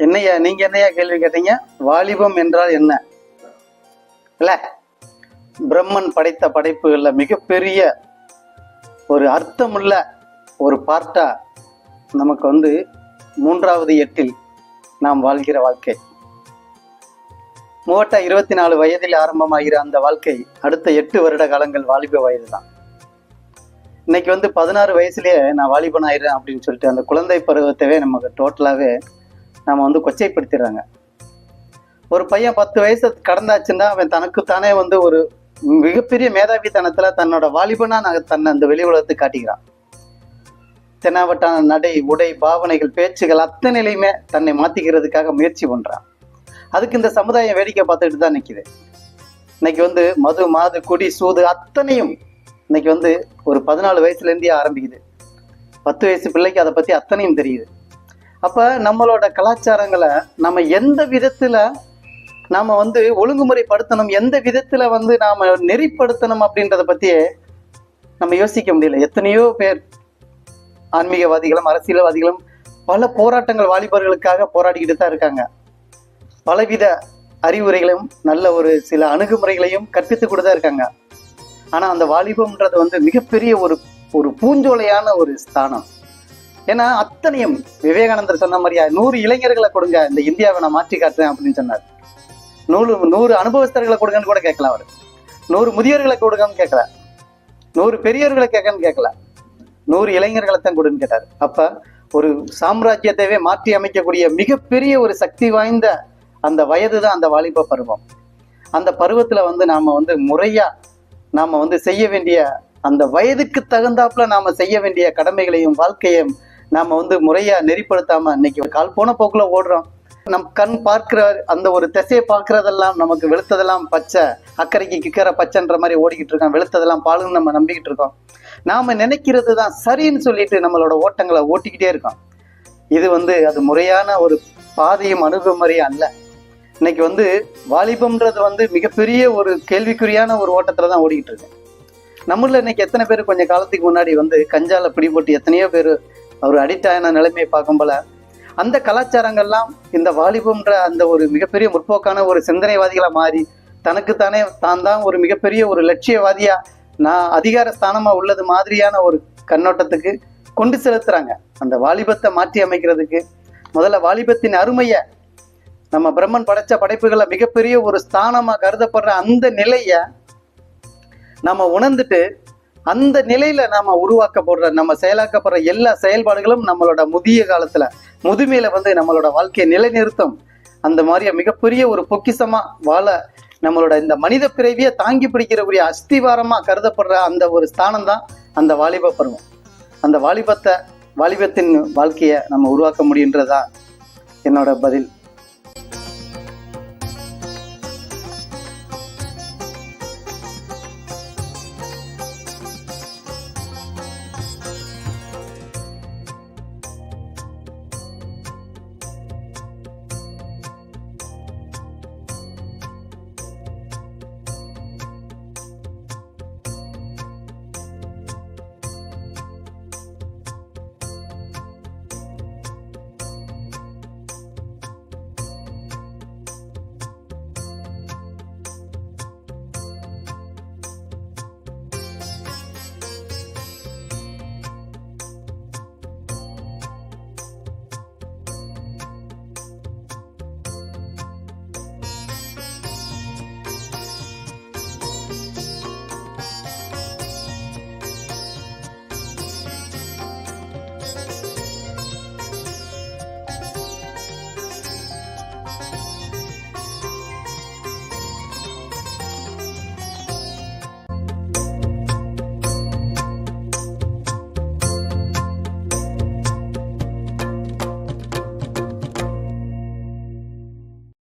என்னையா நீங்க என்னையா கேள்வி கேட்டீங்க? வாலிபம் என்றால் என்ன இல்ல, பிரம்மன் படைத்த படைப்புகள்ல மிகப்பெரிய ஒரு அர்த்தமுள்ள ஒரு பார்ட்டா நமக்கு மூன்றாவது எட்டில் நாம் வாழ்கிற வாழ்க்கை. மூவட்ட 24 வயதில் ஆரம்பமாகிற அந்த வாழ்க்கை அடுத்த 8 வருட காலங்கள் வாலிப வயது தான். இன்னைக்கு 16 வயசுலயே நான் வாலிபன் ஆயிடுறேன் அப்படின்னு சொல்லிட்டு அந்த குழந்தை பருவத்தவே நமக்கு டோட்டலாவே நாம கொச்சைப்படுத்திடுறாங்க. ஒரு பையன் 10 வயசு கடந்தாச்சுன்னா அவன் தனக்குத்தானே ஒரு மிகப்பெரிய மேதாவித்தனத்துல தன்னோட வாலிபனா தன்னை அந்த வெளி உலகத்துக்கு காட்டிக்கிறான். தென்னாவட்டான நடை, உடை, பாவனைகள், பேச்சுகள் அத்தனையிலையுமே தன்னை மாத்திக்கிறதுக்காக முயற்சி பண்றான். அதுக்கு இந்த சமுதாயம் வேடிக்கை பார்த்துக்கிட்டு தான் நிற்குது. இன்னைக்கு மது, மாது, குடி, சூது அத்தனையும் இன்னைக்கு ஒரு 14 வயசுல இருந்தே ஆரம்பிக்குது. 10 வயசு பிள்ளைக்கு அதை பத்தி அத்தனையும் தெரியுது. அப்ப நம்மளோட கலாச்சாரங்களை நம்ம எந்த விதத்துல நாம ஒழுங்குமுறைப்படுத்தணும், எந்த விதத்துல நாம நெறிப்படுத்தணும் அப்படின்றத பத்தியே நம்ம யோசிக்க முடியல. எத்தனையோ பேர் ஆன்மீகவாதிகளும் அரசியல்வாதிகளும் பல போராட்டங்கள் வாலிபர்களுக்காக போராடிக்கிட்டு தான் இருக்காங்க. பலவித அறிவுரைகளையும் நல்ல ஒரு சில அணுகுமுறைகளையும் கற்பித்துக் கூட தான் இருக்காங்க. ஆனா அந்த வாலிபம்ன்றது மிகப்பெரிய ஒரு பூஞ்சோலையான ஒரு ஸ்தானம். ஏன்னா அத்தனையும் விவேகானந்தர் சொன்ன மாதிரியா 100 இளைஞர்களை கொடுங்க, இந்த இந்தியாவை நான் மாற்றி காட்டுறேன் அப்படின்னு சொன்னார். 100 அனுபவஸ்தர்களை கொடுங்கன்னு கூட கேட்கல. அவர் 100 முதியோர்களை கொடுங்கன்னு கேட்கல, 100 பெரியவர்களை கேட்கல, 100 இளைஞர்களை தான் கொடுன்னு கேட்டார். அப்ப ஒரு சாம்ராஜ்யத்தையே மாற்றி அமைக்கக்கூடிய மிகப்பெரிய ஒரு சக்தி வாய்ந்த அந்த வயது தான் அந்த வாலிப பருவம். அந்த பருவத்துல நாம முறையா நாம செய்ய வேண்டிய அந்த வயதுக்கு தகுந்தாப்புல நாம செய்ய வேண்டிய கடமைகளையும் வாழ்க்கையும் நாம முறையா நெறிப்படுத்தாம இன்னைக்கு கால் போன போக்குல ஓடுறோம். நம் கண் பார்க்கிற அந்த ஒரு திசையை பார்க்கறதெல்லாம் நமக்கு வெளுத்ததெல்லாம் பச்சை, அக்கறைக்கு கிக்கற பச்சைன்ற மாதிரி ஓடிக்கிட்டு இருக்கோம். வெளுத்ததெல்லாம் பாலுன்னு நம்ம நம்பிக்கிட்டு இருக்கோம். நாம நினைக்கிறது தான் சரின்னு சொல்லிட்டு நம்மளோட ஓட்டங்களை ஓட்டிக்கிட்டே இருக்கோம். இது அது முறையான ஒரு பாதையும் அணுகுமுறையும் அல்ல. இன்னைக்கு வாலிபம்ன்றது மிகப்பெரிய ஒரு கேள்விக்குறியான ஒரு ஓட்டத்துல தான் ஓடிக்கிட்டு இருக்கு. நம்மள இன்னைக்கு எத்தனை பேர் கொஞ்சம் காலத்துக்கு முன்னாடி கஞ்சால பிடிபட்டு எத்தனையோ பேர் அவர் அடிக்ட் ஆன நிலைமையை பார்க்கும் போல அந்த கலாச்சாரங்கள்லாம் இந்த வாலிபம்ன்ற அந்த ஒரு மிகப்பெரிய முற்போக்கான ஒரு சிந்தனைவாதிகளா மாறி தனக்குத்தானே தான் ஒரு மிகப்பெரிய ஒரு லட்சியவாதியா நான் அதிகார ஸ்தானமா உள்ளது மாதிரியான ஒரு கண்ணோட்டத்துக்கு கொண்டு செலுத்துறாங்க. அந்த வாலிபத்தை மாற்றி அமைக்கிறதுக்கு முதல்ல வாலிபத்தின் அருமைய நம்ம பிரம்மன் படைச்ச படைப்புகளை மிகப்பெரிய ஒரு ஸ்தானமா கருதப்படுற அந்த நிலைய நம்ம உணர்ந்துட்டு அந்த நிலையில நாம உருவாக்கப்படுற நம்ம செயலாக்கப்படுற எல்லா செயல்பாடுகளும் நம்மளோட முதிய காலத்துல முதுமையில நம்மளோட வாழ்க்கையை நிலைநிறுத்தும். அந்த மாதிரியா மிகப்பெரிய ஒரு பொக்கிஷமா வாழ நம்மளோட இந்த மனித பிறவியை தாங்கி பிடிக்கிறக்கூடிய அஸ்திவாரமா கருதப்படுற அந்த ஒரு ஸ்தானம் தான் அந்த வாலிப பருவம். அந்த வாலிபத்தின் வாழ்க்கையை நம்ம உருவாக்க முடியுன்றதா என்னோட பதில்.